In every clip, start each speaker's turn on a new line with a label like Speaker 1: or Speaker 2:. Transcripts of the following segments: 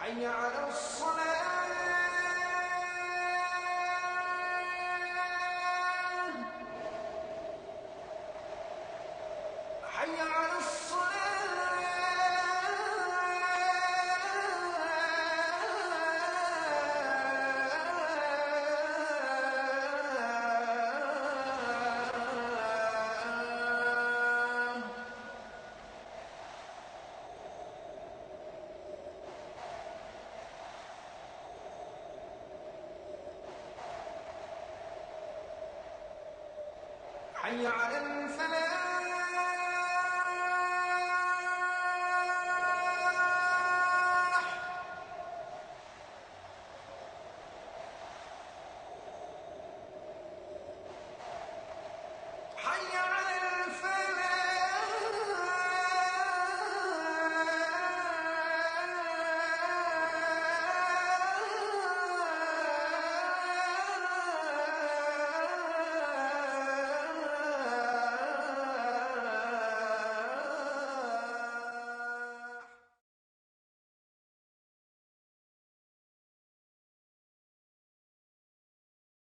Speaker 1: حي على الصلاة حي على حي على الفلاح حي على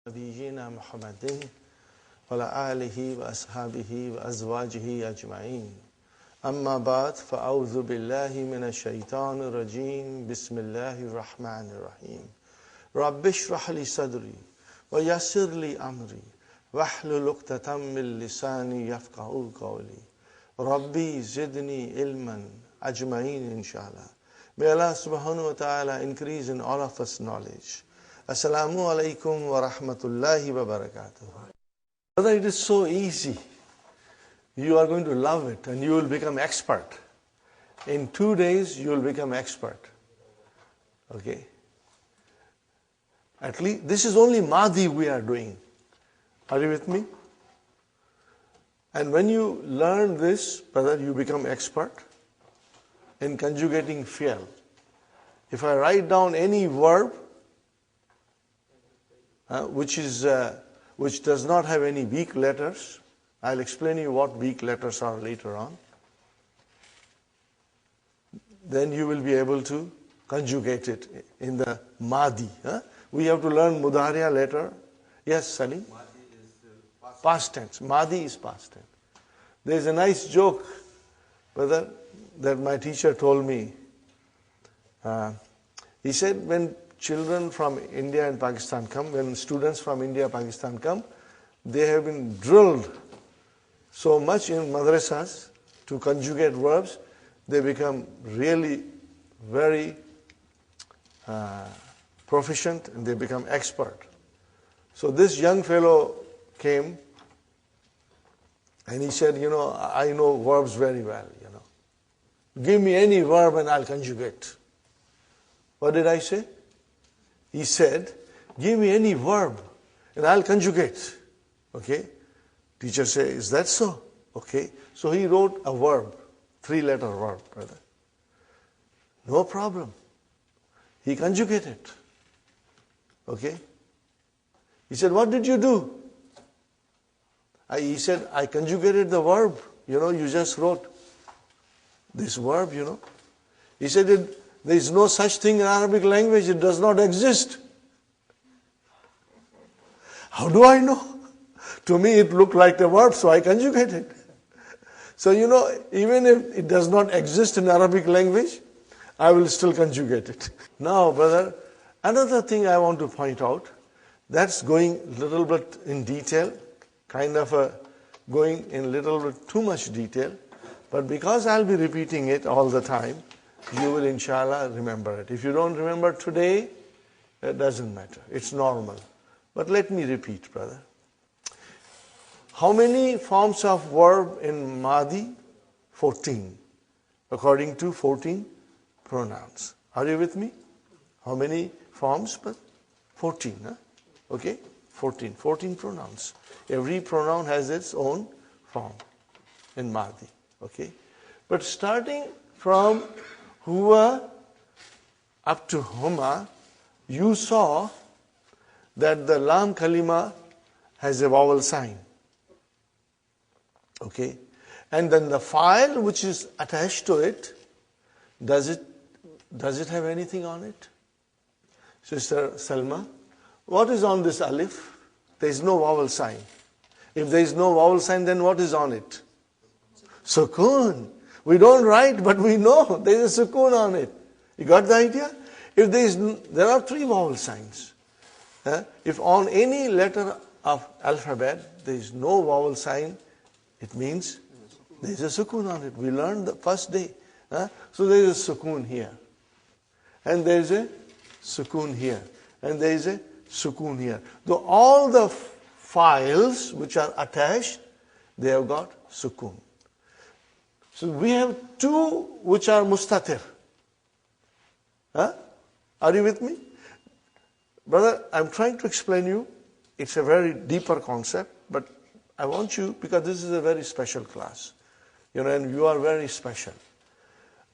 Speaker 2: نبينا محمد وعلى آله وأصحابه وأزواجه أجمعين أما بعد فأعوذ بالله من الشيطان الرجيم بسم الله الرحمن الرحيم رب اشرح لي صدري ويسر لي أمري واحلل عقدة من لساني يفقهوا قولي ربي زدني علما أجمعين inshallah. May Allah subhanahu wa ta'ala increase in all of us knowledge. Assalamu alaikum wa rahmatullahi wa barakatuh. Brother, it is so easy. You are going to love it and you will become expert. In 2 days, you will become expert. Okay? At least, this is only Madi we are doing. Are you with me? And when you learn this, brother, you become expert in conjugating fi'l. If I write down any verb, which does not have any weak letters. I'll explain you what weak letters are later on. Then you will be able to conjugate it in the Madi. We have to learn Mudariya later. Yes, Salim?
Speaker 3: Madi is
Speaker 2: past tense. Madi is past tense. There is a nice joke, brother, that my teacher told me. He said when children from India and Pakistan come, when students from India and Pakistan come, they have been drilled so much in madrasas to conjugate verbs, they become really very proficient and they become expert. So this young fellow came and he said, I know verbs very well, Give me any verb and I'll conjugate. What did I say? He said, give me any verb and I'll conjugate. Okay? Teacher said, is that so? Okay. So he wrote a verb, 3-letter verb, brother. No problem. He conjugated. Okay? He said, what did you do? He said, I conjugated the verb. You just wrote this verb, He said, there is no such thing in Arabic language. It does not exist. How do I know? To me, it looked like the verb, so I conjugated. So, even if it does not exist in Arabic language, I will still conjugate it. Now, brother, another thing I want to point out, that's going a little bit in detail, kind of going in a little bit too much detail, but because I'll be repeating it all the time, you will inshallah remember it. If you don't remember today, it doesn't matter. It's normal. But let me repeat, brother. How many forms of verb in Madi? 14. According to 14 pronouns. Are you with me? How many forms? 14. Huh? Okay? 14. 14 pronouns. Every pronoun has its own form in Madi. Okay? But starting from huwa up to huma, you saw that the lam kalima has a vowel sign. Okay? And then the file which is attached to it, does it have anything on it? Sister Salma, what is on this alif? There is no vowel sign. If there is no vowel sign, then what is on it? Sukoon. We don't write, but we know there is a sukoon on it. You got the idea? If there are 3 vowel signs. If on any letter of alphabet there is no vowel sign, it means there is a sukoon on it. We learned the first day. So there is a sukoon here. And there is a sukoon here. And there is a sukoon here. Though all the files which are attached, they have got sukoon. So we have 2 which are mustatir. Are you with me? Brother, I'm trying to explain you. It's a very deeper concept, but I want you, because this is a very special class, and you are very special.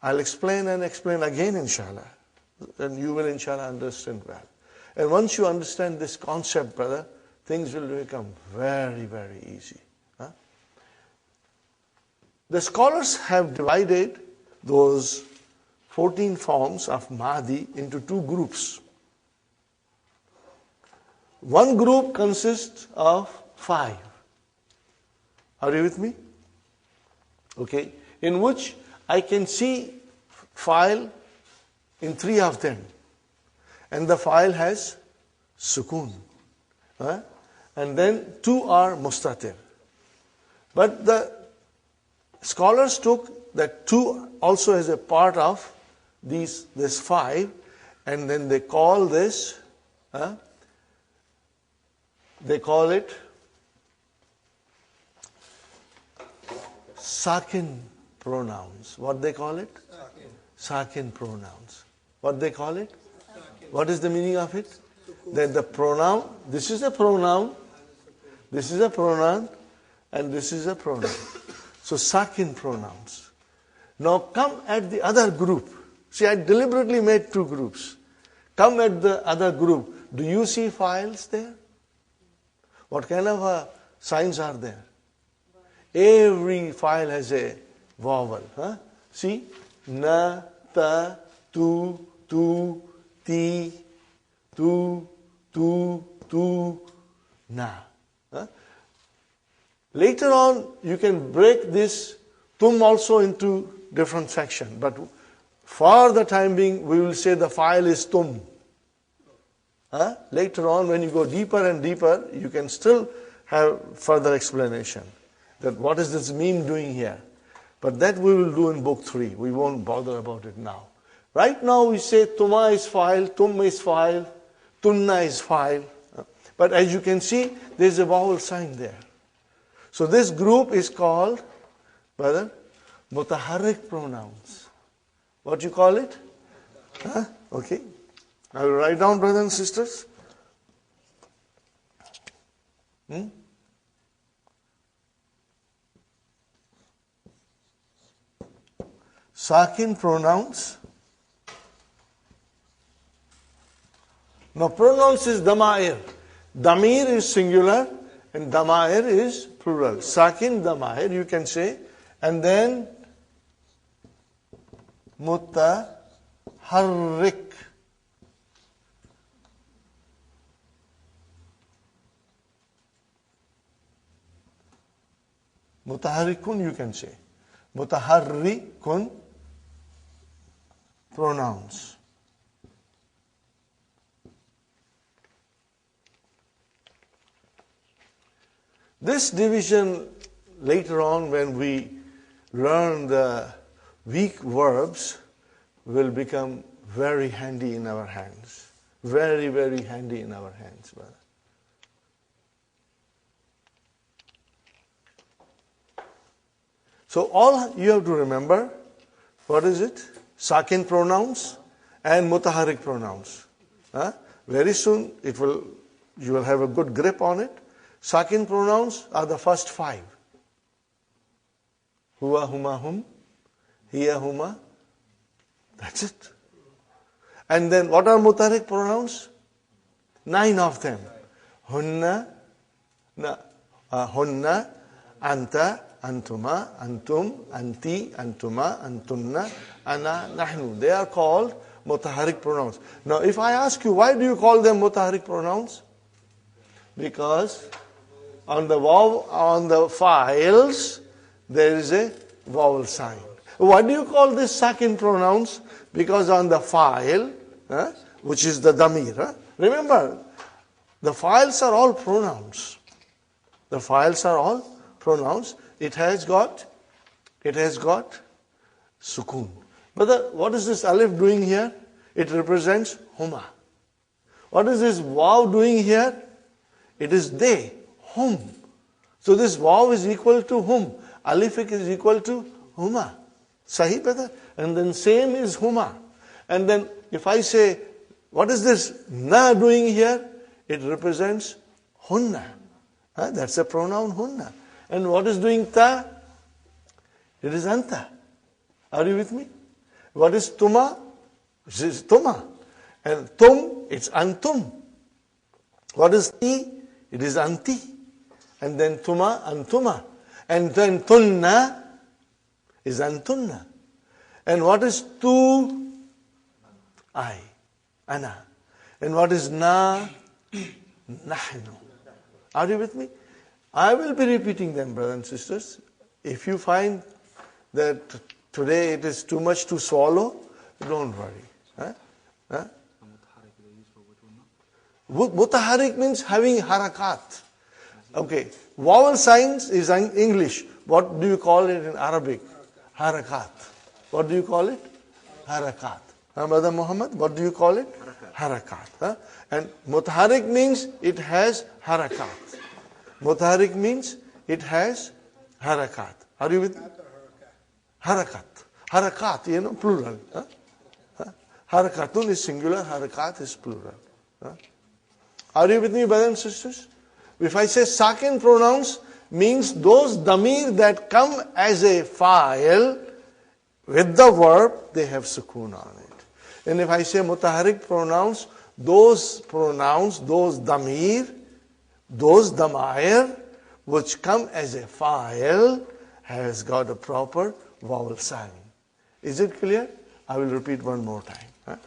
Speaker 2: I'll explain and explain again, inshallah, and you will, inshallah, understand well. And once you understand this concept, brother, things will become very, very easy. The scholars have divided those 14 forms of Mahdi into 2 groups. One group consists of 5. Are you with me? Okay. In which I can see file in 3 of them. And the file has sukoon. And then 2 are mustatir. But the scholars took that 2 also as a part of this 5, and then they call this, they call it sakin pronouns. What they call it? Sakin pronouns. What they call it? What is the meaning of it? That the pronoun, this is a pronoun, this is a pronoun, and this is a pronoun. So sakin pronouns. Now come at the other group. See, I deliberately made 2 groups. Come at the other group. Do you see files there? What kind of signs are there? Every file has a vowel. See? Na, ta, tu, ti, tu, na. Later on, you can break this tum also into different sections. But for the time being, we will say the file is tum. Later on, when you go deeper and deeper, you can still have further explanation. That what is this meme doing here? But that we will do in book 3. We won't bother about it now. Right now we say tuma is file, tum is file, tunna is file. But as you can see, there is a vowel sign there. So this group is called, brother, mutaharrik pronouns. What you call it? Okay. I will write down, brothers and sisters. Sakin pronouns. Now pronouns is dama'ir. Damir is singular and damair is plural. Sakin, damair, you can say. And then mutaharrik. Mutaharrikun you can say. Mutaharrikun, pronouns. This division later on when we learn the weak verbs will become very handy in our hands. Very, very handy in our hands, brother. So all you have to remember, what is it? Sakin pronouns and mutaharrik pronouns. Very soon you will have a good grip on it. Sakin pronouns are the first 5. Huwa, huma, hum, hiya, huma. That's it. And then what are mutaharrik pronouns? 9 of them. Hunna, hunna, anta, antuma, antum, anti, antuma, antunna, ana, nahnu. They are called mutaharrik pronouns. Now if I ask you, why do you call them mutaharrik pronouns? Because on the files there is a vowel sign. Why do you call this sakin pronouns? Because on the file, which is the damir. Remember, the files are all pronouns. The files are all pronouns. It has got sukun. But what is this alif doing here? It represents huma. What is this waw doing here? It is they, hum. So this waw is equal to hum. Alif is equal to huma. Sahi brother? And then same is huma. And then if I say, what is this na doing here? It represents hunna. That's a pronoun hunna. And what is doing ta? It is anta. Are you with me? What is tuma? It is tuma. And tum, it's antum. What is ti? It is anti. And then tuma, antuma. And then tunna is antunna. And what is tu? I, ana. And what is na? Nahnu. Are you with me? I will be repeating them, brothers and sisters. If you find that today it is too much to swallow, don't worry. Mutaharrik means having harakat. Okay. Vowel signs is in English. What do you call it in Arabic? Harakat. What do you call it? Harakat. Brother Muhammad, what do you call it? Harakat. And mutaharrik means it has harakat. Mutaharrik means it has harakat. Are you with me? Harakat. Harakat, plural. Harakatun is singular, harakat is plural. Are you with me, brothers and sisters? If I say sakin pronouns, means those damir that come as a file with the verb, they have sukun on it. And if I say mutaharrik pronouns, those damir, those damair, which come as a file, has got a proper vowel sign. Is it clear? I will repeat one more time.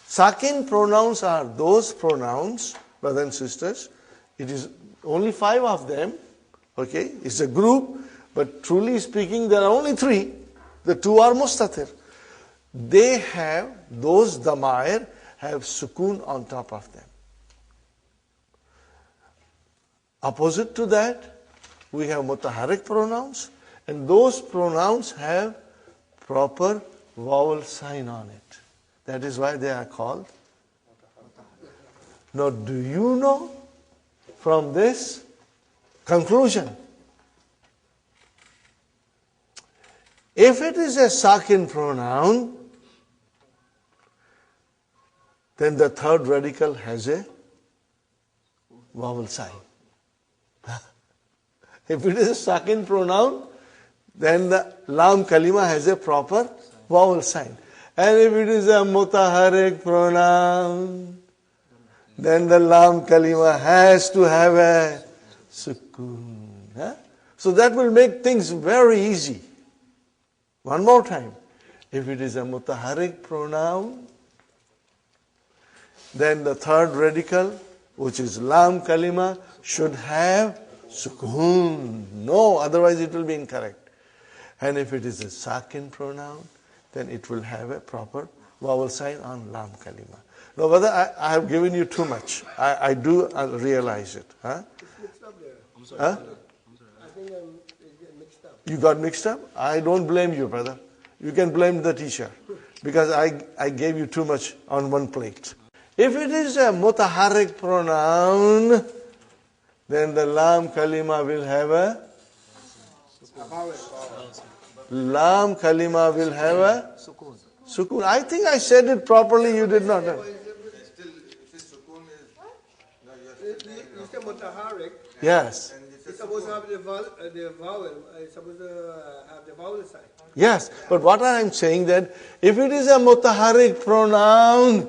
Speaker 2: Sakin pronouns are those pronouns, brothers and sisters. It is only 5 of them. Okay, it's a group, but truly speaking, there are only 3. The 2 are mustatir. They have, those damair have sukun on top of them. Opposite to that, we have mutaharrik pronouns, and those pronouns have proper vowel sign on it. That is why they are called. Now, do you know from this conclusion, if it is a sakin pronoun, then the third radical has a vowel sign. If it is a sakin pronoun, then the lam kalima has a proper vowel sign. And if it is a mutaharrik pronoun, then the lam kalima has to have a sukoon. Huh? So that will make things very easy. One more time. If it is a mutaharrik pronoun, then the third radical, which is lam kalima, should have sukoon. No, otherwise it will be incorrect. And if it is a sakin pronoun, then it will have a proper vowel sign on lam kalima. Now, whether I have given you too much, I do realize it. Huh?
Speaker 3: It's mixed up there.
Speaker 4: I'm sorry.
Speaker 2: Huh?
Speaker 3: I think it's getting mixed up.
Speaker 2: You got mixed up? I don't blame you, brother. You can blame the teacher because I gave you too much on one plate. If it is a mutaharrik pronoun, then the lam kalima will have a lam kalima will have a sukoon. I think I said it properly. You did not.
Speaker 3: You said mutaharrik.
Speaker 2: Yes.
Speaker 3: It's supposed to have the vowel. It's supposed to have the vowel sign.
Speaker 2: Yes. But what I am saying that if it is a mutaharrik pronoun,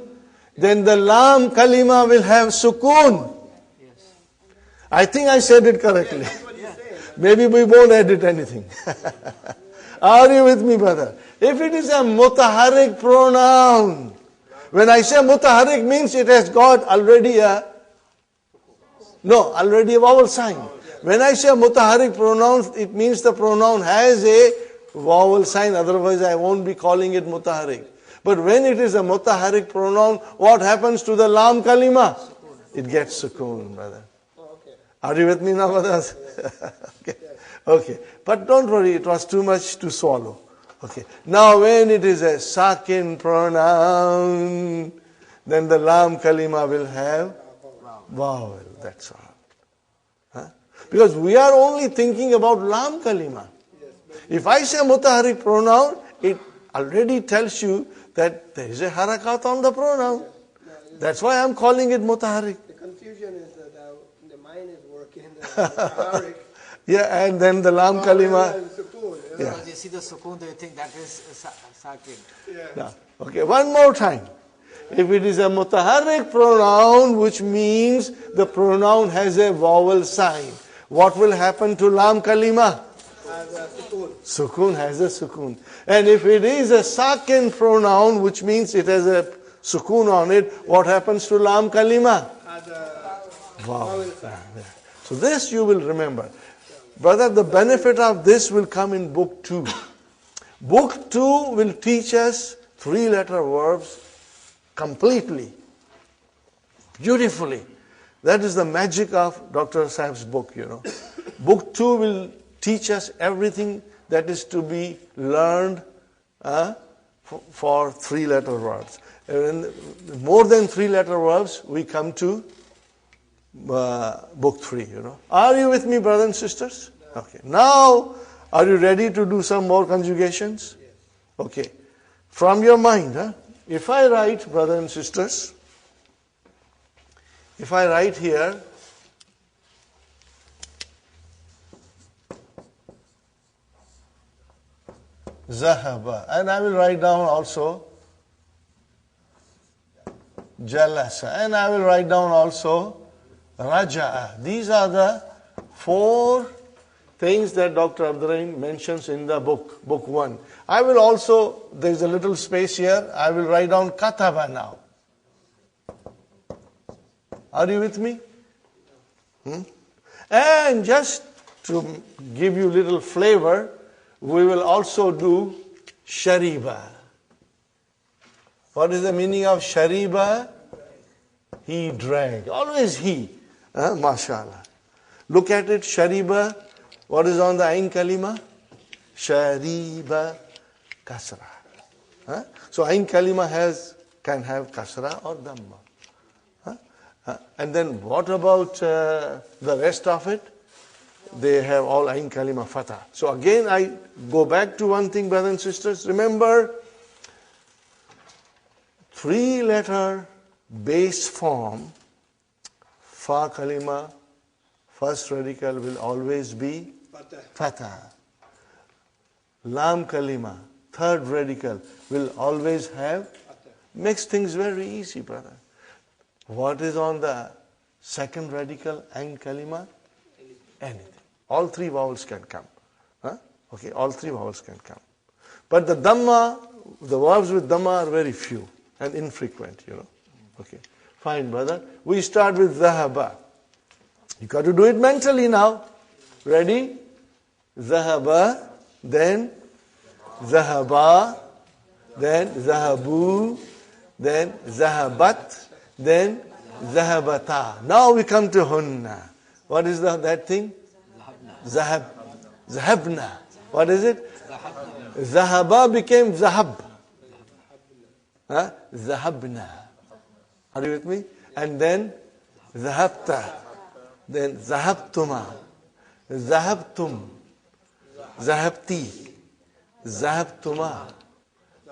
Speaker 2: then the lam kalima will have sukoon.
Speaker 4: Yes.
Speaker 2: I think I said it correctly.
Speaker 3: That's what he's saying.
Speaker 2: Maybe we won't edit anything. Are you with me, brother? If it is a mutaharrik pronoun, when I say mutaharrik means it has got already a vowel sign. When I say mutaharrik pronoun, it means the pronoun has a vowel sign, otherwise I won't be calling it mutaharrik. But when it is a mutaharrik pronoun, what happens to the lam kalima? It gets sukoon, brother.
Speaker 3: Okay.
Speaker 2: Are you with me now, brothers? Okay. Okay. But don't worry, it was too much to swallow. Okay. Now when it is a sakin pronoun, then the lam kalima will have vowel. That's all. Huh? Because we are only thinking about lam kalima. If I say mutaharrik pronoun, it already tells you that there is a harakat on the pronoun. That's why I'm calling it mutaharrik.
Speaker 3: The confusion is that the mind is working. Mutaharrik.
Speaker 2: Yeah, and then the lam kalima.
Speaker 3: And sukoon,
Speaker 2: Yeah.
Speaker 4: Because you see the sukoon, do you think that is sakin?
Speaker 3: Yeah.
Speaker 2: No. Okay, one more time. If it is a mutaharrik pronoun, which means the pronoun has a vowel sign, what will happen to lam kalima?
Speaker 3: Has a sukoon.
Speaker 2: Sukoon has a sukoon. And if it is a sakin pronoun, which means it has a sukoon on it, what happens to lam kalima?
Speaker 3: Has a
Speaker 2: Vowel. So this you will remember. Brother, the benefit of this will come in Book 2. Book 2 will teach us 3-letter verbs completely, beautifully. That is the magic of Dr. Sahib's book, you know. Book 2 will teach us everything that is to be learned for 3-letter verbs. And more than 3-letter verbs, we come to Book 3, you know. Are you with me, brothers and sisters? Okay. Now, are you ready to do some more conjugations?
Speaker 3: Yes.
Speaker 2: Okay. From your mind, if I write, brothers and sisters, if I write here, Zahaba, and I will write down also Jalasa, and I will write down also Raja'a. These are the 4 things that Dr. Abdur mentions in the book, Book 1. I will also, there is a little space here, I will write down Kataba now. Are you with me? And just to give you little flavor, we will also do Shariba. What is the meaning of Shariba? He drank. Always he. MashaAllah. Look at it, Shariba. What is on the Ain Kalima? Shariba Kasra. So Ain Kalima can have Kasra or Dhamma. And then what about the rest of it? They have all Ain Kalima Fatah. So again I go back to one thing, brothers and sisters. Remember, 3-letter base form, Fa Kalima, first radical will always be Fatah. Lam Kalima, third radical will always have. Makes things very easy, brother. What is on the second radical and kalima? Anything. All three vowels can come. Huh? Okay, all three vowels can come. But the dhamma, the verbs with dhamma are very few and infrequent, Okay, fine, brother. We start with zahaba. You got to do it mentally now. Ready? Zahaba, then zahaba, then zahabu, then zahabat, then zahabata. Now we come to hunna. What is that thing? Zahab. Zahabna. What is it? Zahaba became zahab. Zahabna. Are you with me? And then zahabta. Then zahabtuma. Zahabtum. Zahabti. Zahabtuma.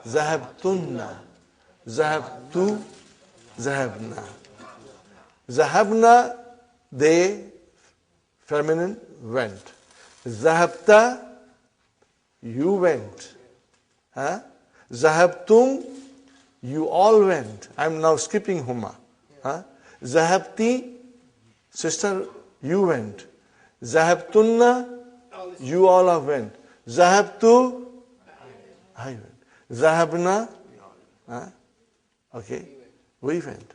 Speaker 2: Zahabtunna. Zahabtu. Zahabna. Zahabna, they, feminine, went. Zahabta, you went. Zahabtum, you all went. I'm now skipping Huma. Zahabti, sister, you went. Zahabtunna, you all have went. Zahabtu, I went. Zahabna, okay, we went.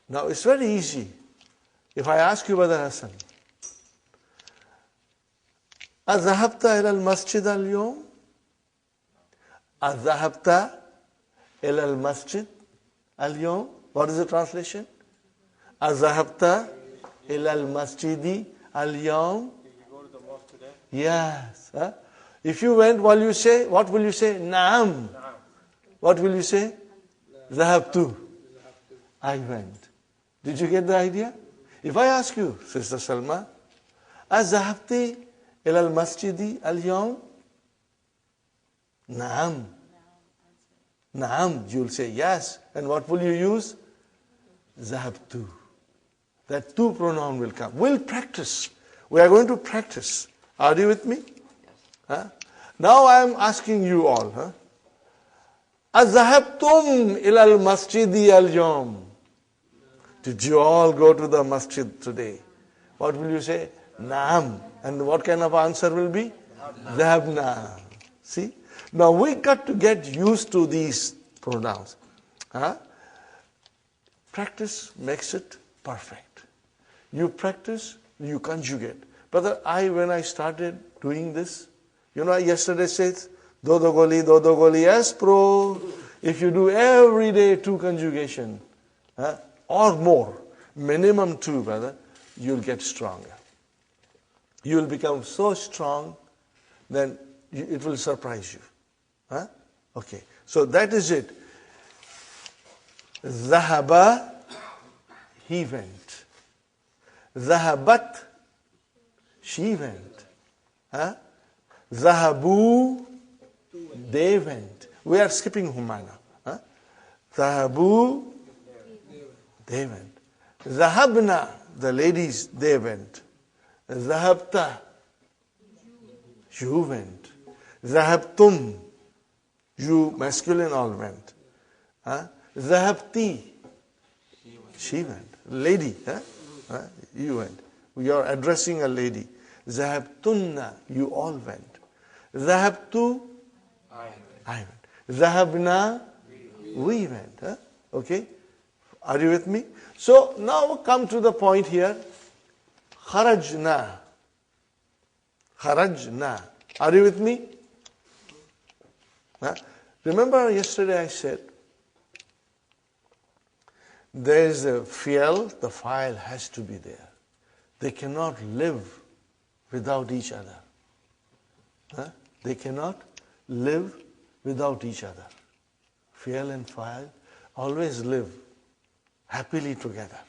Speaker 2: Now it's very easy. If I ask you, Brother Hassan, أذهبت إلى المسجد اليوم؟ أذهبت إلى المسجد اليوم? What is the translation? أذهبت إلى المسجد اليوم? Yes. If you went, what will you say? Naam. What will you say? Zahabtu. I went. Did you get the idea? If I ask you, Sister Salma, أذهبت إلى المسجد اليوم؟ Naam. Naam. You'll say yes. And what will you use? Zahabtu. That tu pronoun will come. We'll practice. We are going to practice. Are you with me? Yes. Now I am asking you all. أذهبتم إلى المسجد اليوم? Did you all go to the masjid today? What will you say? Naam. And what kind of answer will be? Dhahabna. See? Now we got to get used to these pronouns. Practice makes it perfect. You practice, you conjugate. Brother, when I started doing this, I yesterday said, dodo goli, yes, pro. If you do every day 2 conjugation, or more, minimum 2, brother, you'll get stronger. You will become so strong, then it will surprise you. Okay, so that is it. Zahaba, he went. Zahabat, she went. Zahabu, they went. We are skipping Humana. Zahabu, they went. Zahabna, the ladies, they went. Zahabta, you went. Zahabtum, you masculine all went. Zahabti, she went. Lady, you went. We are addressing a lady. Zahabtunna, you all went. Zahabtu, I went. Zahabna, we went. Okay? Are you with me? So now come to the point here. Kharajna. Kharajna. Are you with me? Remember yesterday I said, there is a fi'l, the file has to be there. They cannot live without each other. They cannot live without each other. Fi'l and file always live happily together.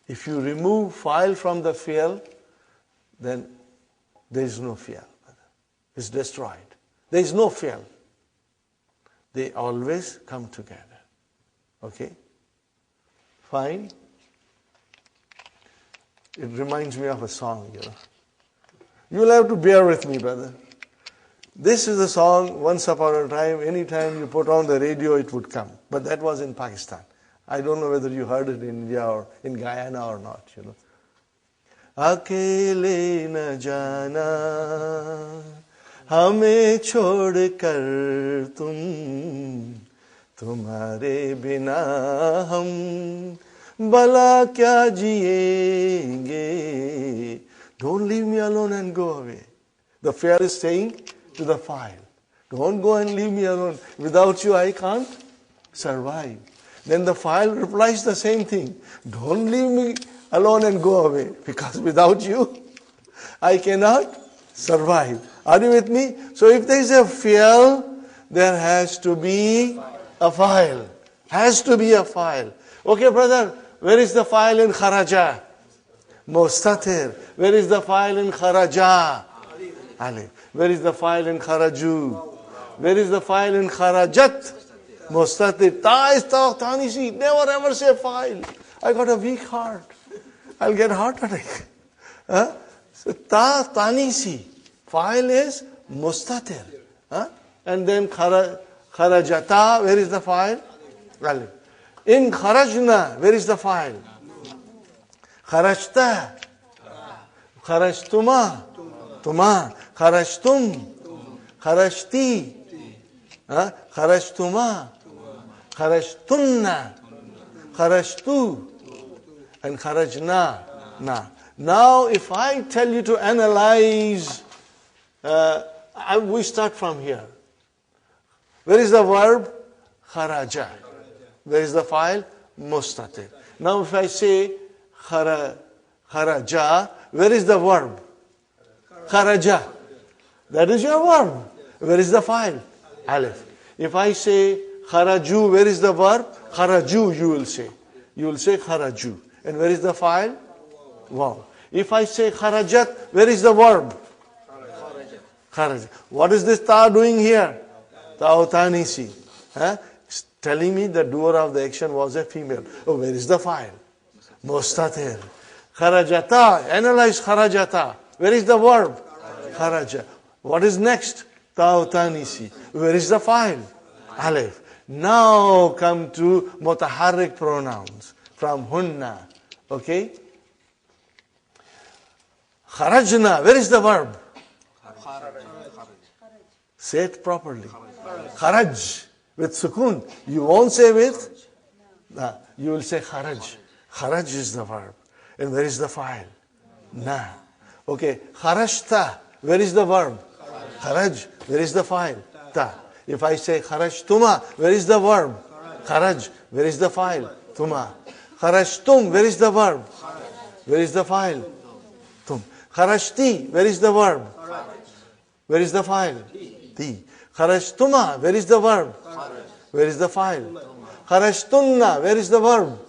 Speaker 2: If you remove file from the fi'l, then there is no fi'l. It's destroyed. There is no fi'l. They always come together. Okay? Fine. It reminds me of a song, You will have to bear with me, brother. This is the song, once upon a time, anytime you put on the radio, it would come. But that was in Pakistan. I don't know whether you heard it in India or in Guyana or not, you know. Akele na jana, hame chhod kar tum, tumhare bina hum, bala kya jiyenge. Don't leave me alone and go away. The fare is saying to the file, don't go and leave me alone. Without you, I can't survive. Then the file replies the same thing. Don't leave me alone and go away, because without you, I cannot survive. Are you with me? So if there is a fi'l, there has to be a file. Has to be a file. Okay, brother, where is the file in kharaja? Mustatir. Where is the file in kharaja? Alif. Where is the file in kharaju? Where is the file in kharajat? Mustatir. Ta is tanisi. Never ever say file. I got a weak heart. I'll get heart attack. Huh? So ta tanisi. File is mustatir. Huh? And then kharajata. Where is the file? Alif. In kharajna, where is the file? Kharajta. Kharajtuma. Tuma. Kharajtum. Kharajti. Kharajtuma. Kharajtunna. Kharajtu. And kharajna. Na. Now, if I tell you to analyze, we start from here. Where is the verb? Kharaja. Where is the file? Mustatir. Now, if I say kharaja, where is the verb? Kharaja. That is your verb. Where is the file? Alif. If I say kharaju, where is the verb? Kharaju, you will say. You will say kharaju. And where is the file? Wow. If I say kharajat, where is the verb? Kharajat. What is this ta doing here? Ta'utanisi. Telling me the doer of the action was a female. Oh, where is the file? Mustatir. Kharajata. Analyze kharajata. Where is the verb? Kharaja. What is next? Ta'utanisi. Where is the file? Alif. Now come to mutaharrik pronouns from hunna. Okay? Kharajna. Where is the verb? Say it properly. Kharaj. With sukun. You won't say with? You will say kharaj. Kharaj is the verb. And where is the file? Na. Okay. Kharajta. Where is the verb? Kharaj. Where is the file? Ta. If I say kharajtuma, where is the verb? Kharaj. Where is the file? Tuma. Kharajtum. Where is the verb? Where is the file? Tum. Kharajti. Where is the verb? Where is the file? Ti. Kharajtuma. Where is the verb? Where is the file? Kharajtunna. Where is the verb?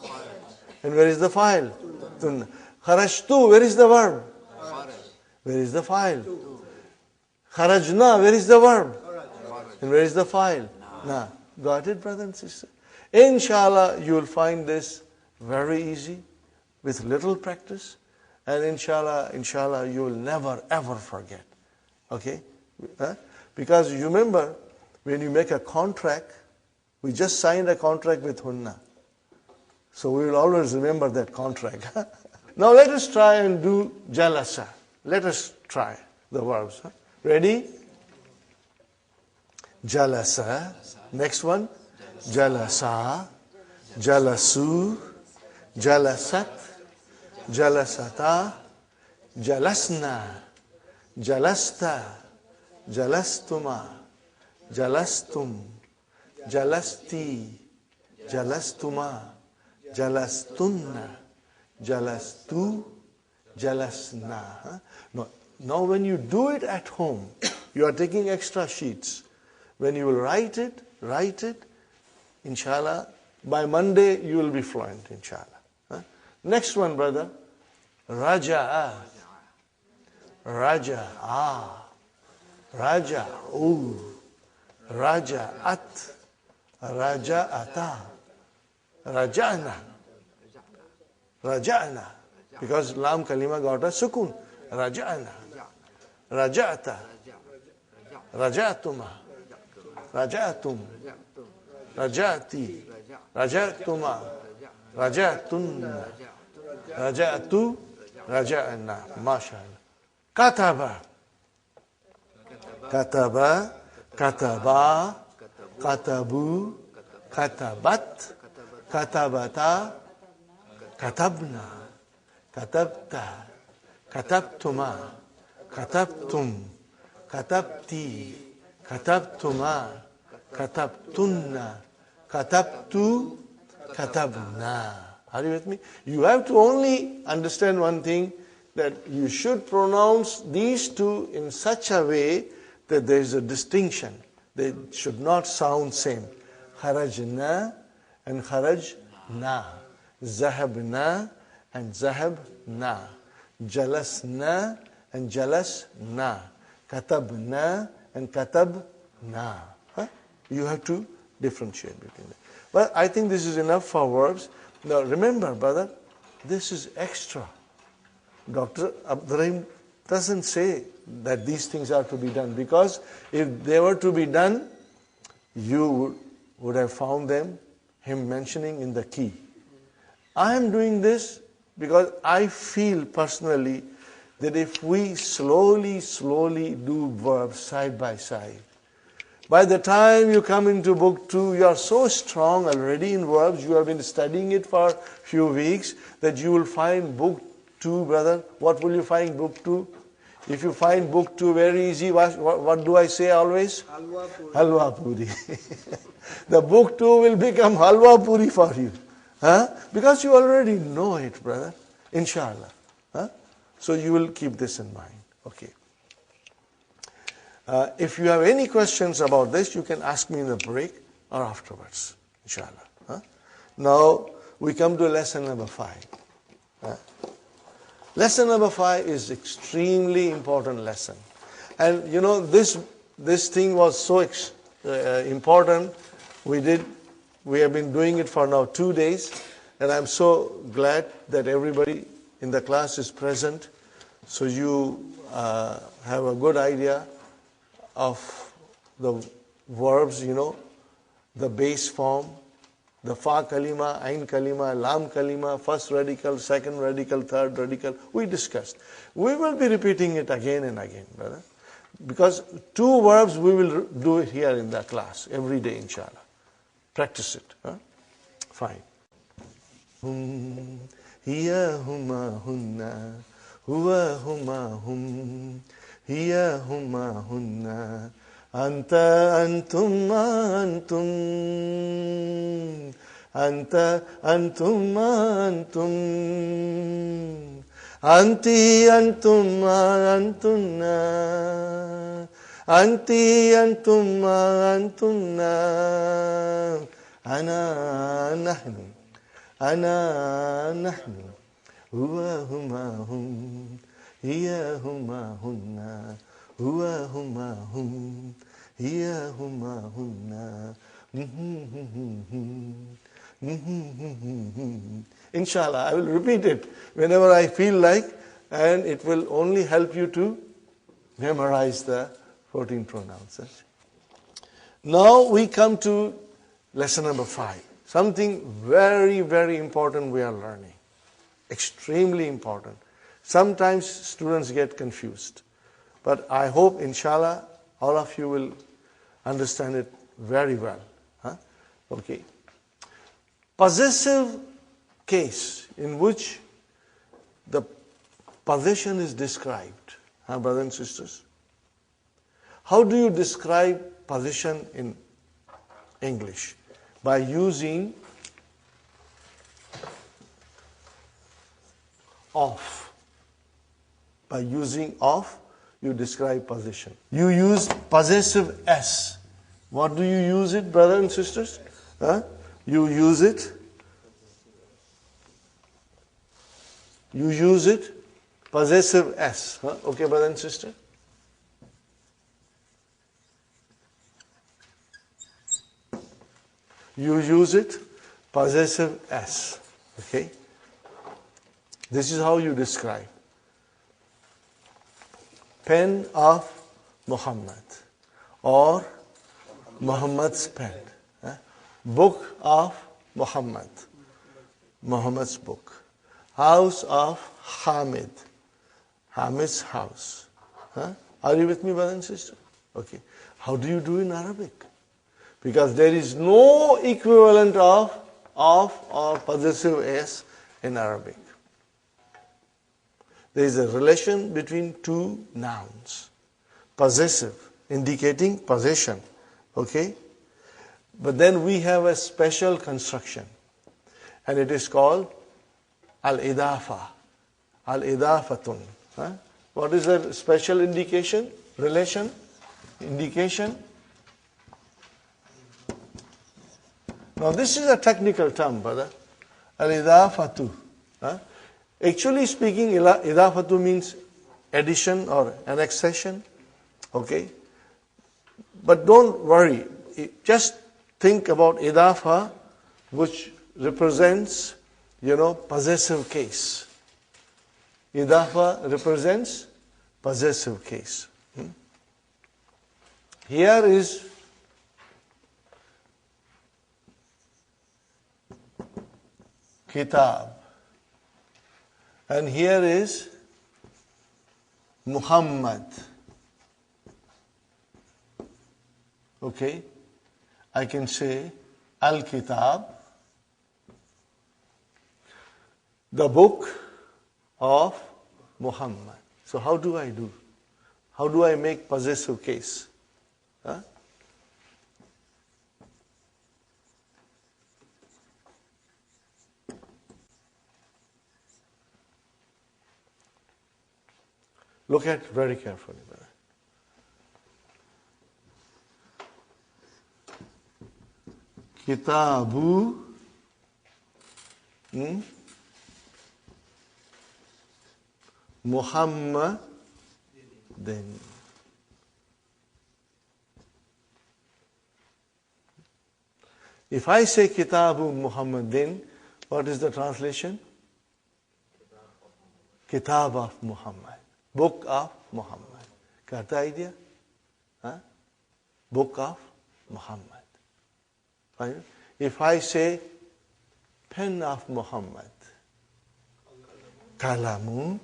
Speaker 2: And where is the file? Tunna. Kharajtu. Where is the verb? Where is the file? Kharajna. Where is the verb? And where is the file? Na. Got it, brother and sister? Inshallah, you will find this very easy with little practice. And inshallah, you will never ever forget. Okay? Because you remember, when you make a contract, we just signed a contract with Hunna. So we will always remember that contract. Now let us try and do jalasa. Let us try the verbs. Ready? Jalasa. Next one. Jalasa. Jalasu. Jalasat. Jalasata. Jalasna. Jalasta. Jalastuma. Jalastum. Jalasti. Jalastuma. Jalastunna. Jalastu. Jalasna. Now when you do it at home, you are taking extra sheets. When you will write it, inshallah, by Monday you will be fluent, inshallah. Next one, brother. Raja'a. Raja'a. Raja'u. Raja'at. Raja'ata. Raja'na. Raja'na. Because lam kalima got a sukun. Raja'na. Raja'ata. raja'tuma, raja'tum, raja'ti, raja'tuma, raja'tunna, raja'tu, raja'na. MashaAllah. Kataba, kataba, kataba, katabu, katabat, katabata, katabna, katabta, katabtuma, katabtum, katabti, katabtuma, katabtunna, katabtu, katabna. Are you with me? You have to only understand one thing, that you should pronounce these two in such a way that there is a distinction. They should not sound same. Kharajna and kharajna. Zahabna and zahabna. Jalasna and jalasna. Katabna and katabna. You have to differentiate between them. But I think this is enough for verbs. Now remember, brother, this is extra. Dr. Abdur doesn't say that these things are to be done, because if they were to be done, you would have found him mentioning in the key. I am doing this because I feel personally that if we slowly do verbs side by side, by the time you come into book 2, you are so strong already in verbs, you have been studying it for a few weeks, that you will find book 2, brother. What will you find book 2? If you find book 2 very easy, what do I say always?
Speaker 3: Halwa puri.
Speaker 2: Halwa puri. The book 2 will become halwa puri for you. Because you already know it, brother. Inshallah. So you will keep this in mind. Okay. If you have any questions about this, you can ask me in the break or afterwards. Inshallah. Now we come to lesson number 5. Lesson number 5 is extremely important lesson. And you know, this thing was so important. We have been doing it for now 2 days, and I'm so glad that everybody in the class is present, so you have a good idea of the verbs, you know, the base form, the fa kalima, ain kalima, lam kalima, first radical, second radical, third radical. We discussed. We will be repeating it again and again, brother. Because 2 verbs we will do it here in the class every day, inshallah. Practice it. Fine. Hiya huma hunna, huwa huma hum, hiya huma hunna. Anta antum antum, anta antum antum, anti antum antunna, anti antum antunna, ana nahnu, ana nahnu, huwa huma hum, hiya huma hunna. Huwa huma hum, hiya huma hunna. Inshallah, I will repeat it whenever I feel like, and it will only help you to memorize the 14 pronouns. Now we come to lesson number 5. Something very, very important we are learning. Extremely important. Sometimes students get confused. But I hope, inshallah, all of you will understand it very well. Okay. Possessive case in which the possession is described. Brothers and sisters? How do you describe possession in English? By using of. By using of, you describe possession. You use possessive S. What do you use it, brothers and sisters? You use it. You use it, possessive S. Okay, brother and sister? You use it, possessive S. Okay? This is how you describe. Pen of Muhammad. or Muhammad's pen. Book of Muhammad, Muhammad's book. House of Hamid, Hamid's house. Are you with me, brother and sister? Okay. How do you do in Arabic? Because there is no equivalent of or possessive s in Arabic. There is a relation between two nouns. Possessive, indicating possession. Okay? But then we have a special construction. And it is called al-idafa. Al-idafatun. What is the special indication? Relation? Indication? Now this is a technical term, brother. Al-idafatu. Actually speaking, idafatu means addition or annexation. Okay? But don't worry. Just think about idafa, which represents, possessive case. Idafa represents possessive case. Here is kitab. And here is Muhammad. Okay? I can say Al-Kitab, the book of Muhammad. So how do I do? How do I make possessive case? Look at very carefully, brother. Kitabu Muhammadin. If I say Kitabu Muhammadin, what is the translation? Kitab of Muhammad. Book of Muhammad. Got the idea? Book of Muhammad. Fine. If I say pen of Muhammad, Kalamu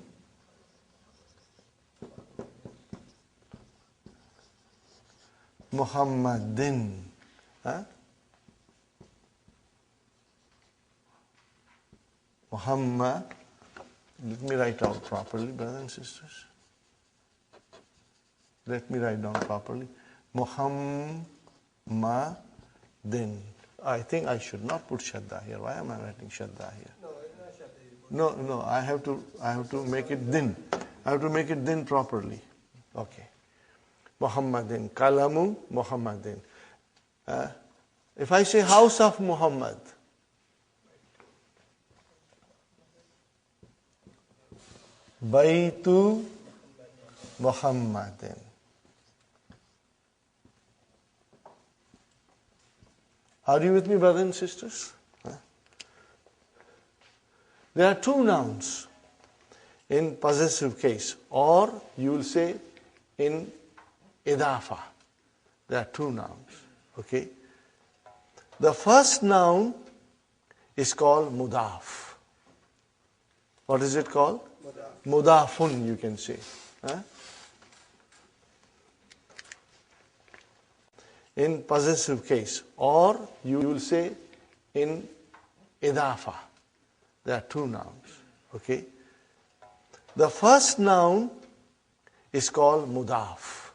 Speaker 2: Muhammadin. Muhammad. Let me write out properly, brothers and sisters. Let me write down properly. Muhammadin. I think I should not put Shadda here. Why am I writing Shadda here?
Speaker 3: No, it's not Shadda.
Speaker 2: No, I have to make it din. I have to make it din properly. Okay. Muhammadin. Kalamu Muhammadin. If I say house of Muhammad, Baitu Muhammadin. Are you with me, brothers and sisters? There are two nouns in possessive case, or you will say in idafa. There are two nouns. Okay? The first noun is called mudaf. What is it called? Mudafun, you can say. In possessive case, or you will say in idafa. There are two nouns. Okay? The first noun is called mudaf.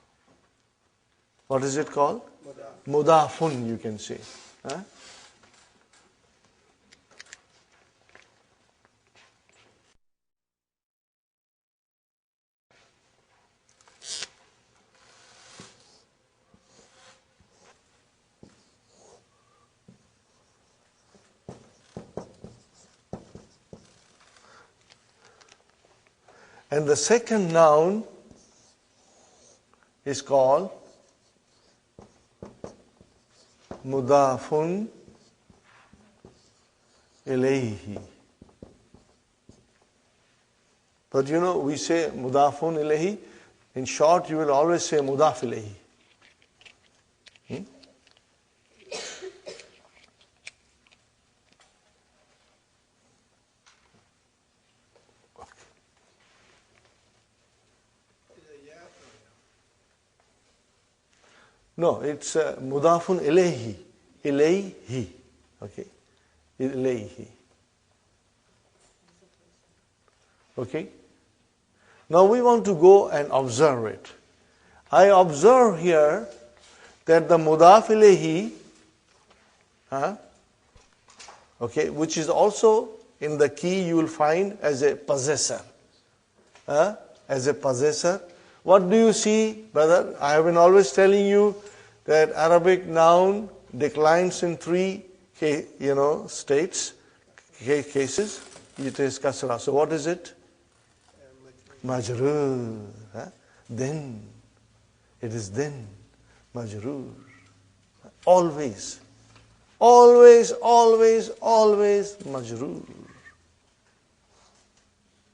Speaker 2: What is it called? Mudafun, you can say. And the second noun is called mudafun ilayhi. But we say mudafun ilayhi. In short, you will always say mudaf ilayhi. No, it's mudafun ilayhi. Ilayhi. Okay. Ilayhi. Okay. Now we want to go and observe it. I observe here that the mudaf ilayhi, okay, which is also in the key you will find as a possessor. As a possessor. What do you see, brother? I have been always telling you that Arabic noun declines in three states, cases. It is kasra. So what is it? Majroor. Then. It is then. Majroor. Always. Always, always, always majroor.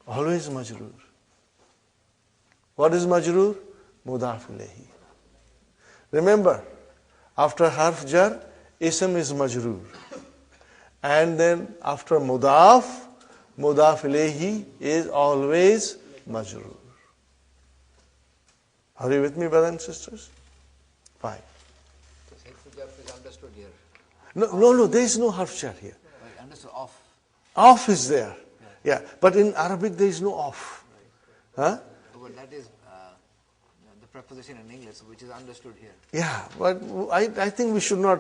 Speaker 2: Always majroor. What is majroor? Mudaf ilayhi. Remember, after harf jar, ism is majroor. And then after mudaf ilayhi is always majroor. Are you with me, brothers and sisters? Fine.
Speaker 4: Harf jar is understood here.
Speaker 2: No, there is no harf jar here.
Speaker 4: Right, understood off.
Speaker 2: Off is there. Yeah, but in Arabic there is no off. Huh?
Speaker 4: But that is the preposition in English, which is understood here.
Speaker 2: Yeah, but I think we should not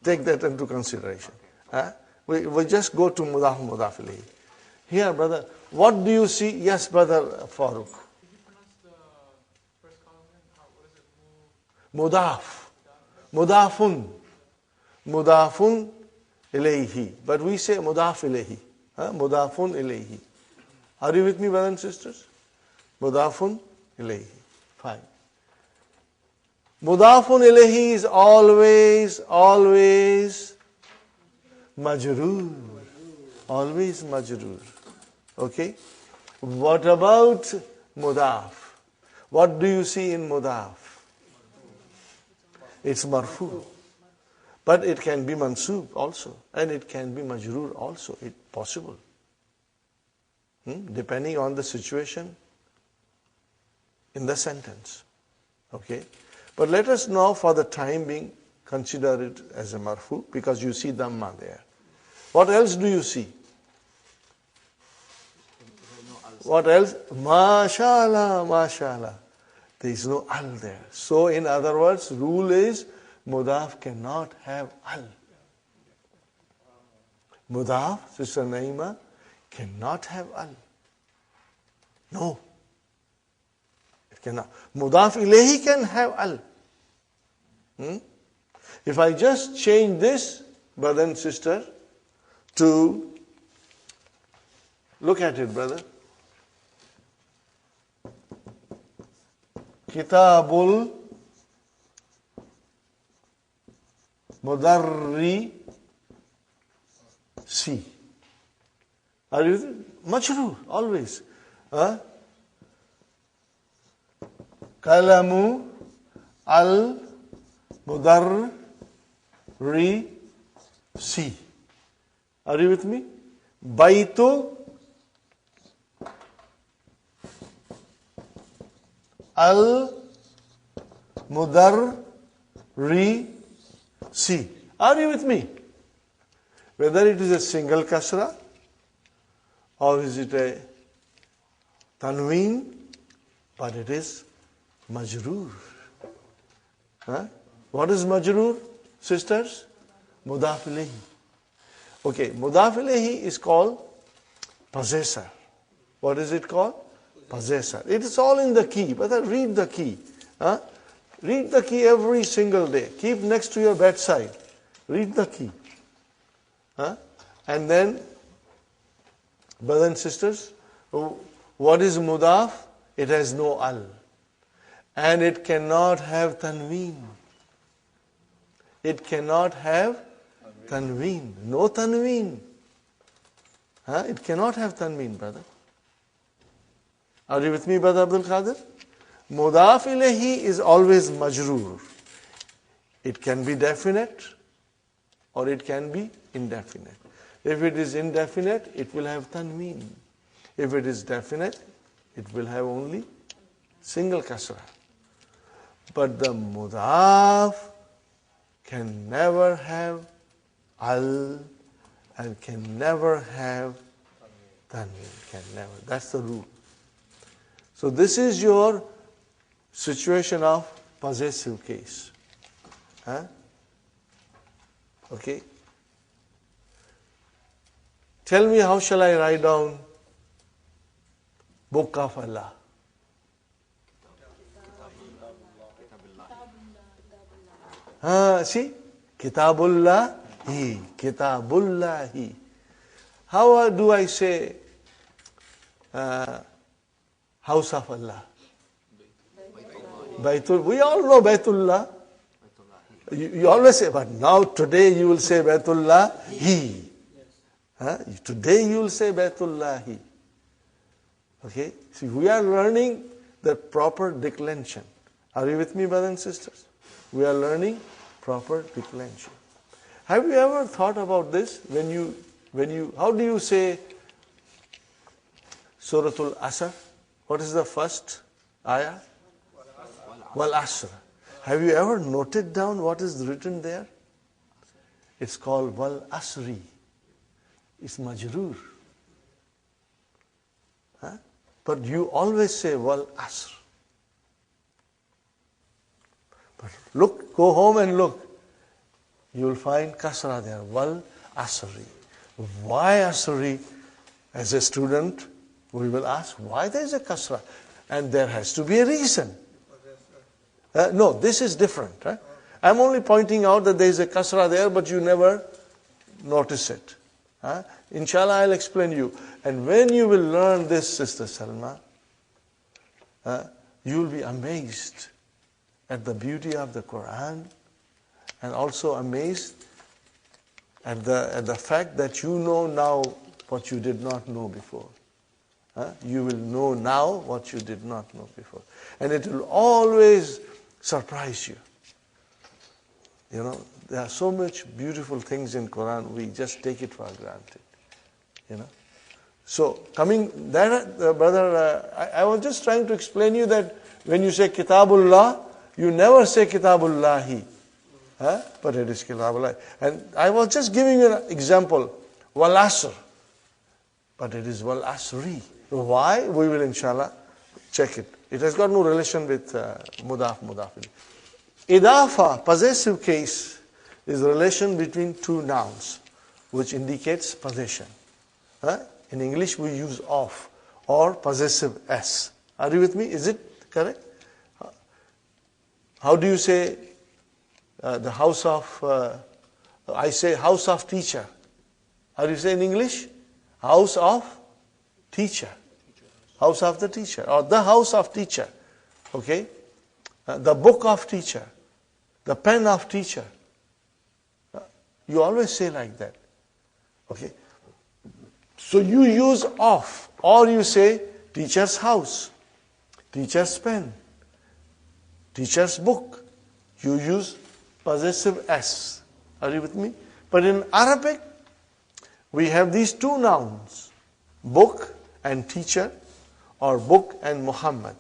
Speaker 2: take that into consideration. Okay. We just go to mudaf ilayhi. Here, brother, what do you see? Yes, brother Farooq. Mudaf. Mudafun ilayhi. But we say mudaf ilayhi. Mudafun ilayhi. Are you with me, brothers and sisters? Mudafun ilayhi. Fine. Mudafun ilayhi is always majroor. Always majroor. Okay? What about mudaf? What do you see in mudaf? It's marfu. But it can be mansub also. And it can be majroor also. It's possible. Depending on the situation in the sentence. Okay? But let us now, for the time being, consider it as a marfu, because you see dhamma there. What else do you see? What else? Mashallah. There is no al there. So in other words, rule is mudaf cannot have al. Mudaf, Sister Naima, cannot have al. No. It cannot. Mudaf ilayhi can have al. If I just change this, brother and sister, to, look at it, brother. Kitabul Mudarri Si. Are you majroor always? Kalamu al Mudarri Si. Are you with me? Baitu al Mudarri Si. Are you with me? Whether it is a single kasra or is it a tanween, but it is majroor. What is majroor, sisters? Mudaf ilayhi. Okay, mudaf ilayhi is called possessor. What is it called? Possessor. It is all in the key. But read the key. Read the key every single day. Keep next to your bedside. Read the key. And then, brothers and sisters, what is mudaf? It has no al. And it cannot have tanween. It cannot have tanween. No tanween. It cannot have tanween, brother. Are you with me, brother Abdul Qadir? Mudaf ilayhi is always majroor. It can be definite or it can be indefinite. If it is indefinite, it will have tanween. If it is definite, it will have only single kasra. But the mudaf can never have al and can never have tanween. Can never. That's the rule. So this is your situation of possessive case. Huh? Okay. Tell me, how shall I write down Book of Allah? See? Kitabullahi. Kitabullahi. How do I say house of Allah? Baitul. We all know Baitullah. You always say, but now today you will say Baitullahi. Today you will say Baitullahi. Okay? See, we are learning the proper declension. Are you with me, brothers and sisters? We are learning proper declension. Have you ever thought about this? How do you say Suratul Asr? What is the first ayah? Wal Asr. Have you ever noted down what is written there? It's called Wal Asri. It's majroor. But you always say Wal Asr. But look, go home and look. You will find kasra there. Wal Asri. Why Asri? As a student, we will ask, why there is a kasra? And there has to be a reason. No, this is different. Right? I'm only pointing out that there is a kasra there, but you never notice it. Inshallah, I'll explain you. And when you will learn this, Sister Salma, you will be amazed at the beauty of the Qur'an, and also amazed at the fact that you know now what you did not know before. You will know now what you did not know before. And it will always surprise you. You know, there are so much beautiful things in Quran, we just take it for granted. You know. So, coming there, brother, I was just trying to explain you that when you say Kitabullah, you never say Kitabullahi. But it is Kitabullah. And I was just giving you an example. Wal Asr. But it is Wal Asri. Why? We will inshallah check it. It has got no relation with mudaf. Idafa, possessive case, is the relation between two nouns, which indicates possession. In English we use of or possessive s. Are you with me? Is it correct? How do you say the house of, I say house of teacher. How do you say in English? House of teacher. House of the teacher, or the house of teacher. Okay? The book of teacher. The pen of teacher. You always say like that. Okay? So you use of, or you say teacher's house, teacher's pen, teacher's book. You use possessive s. Are you with me? But in Arabic, we have these two nouns, book and teacher, or book and Muhammad.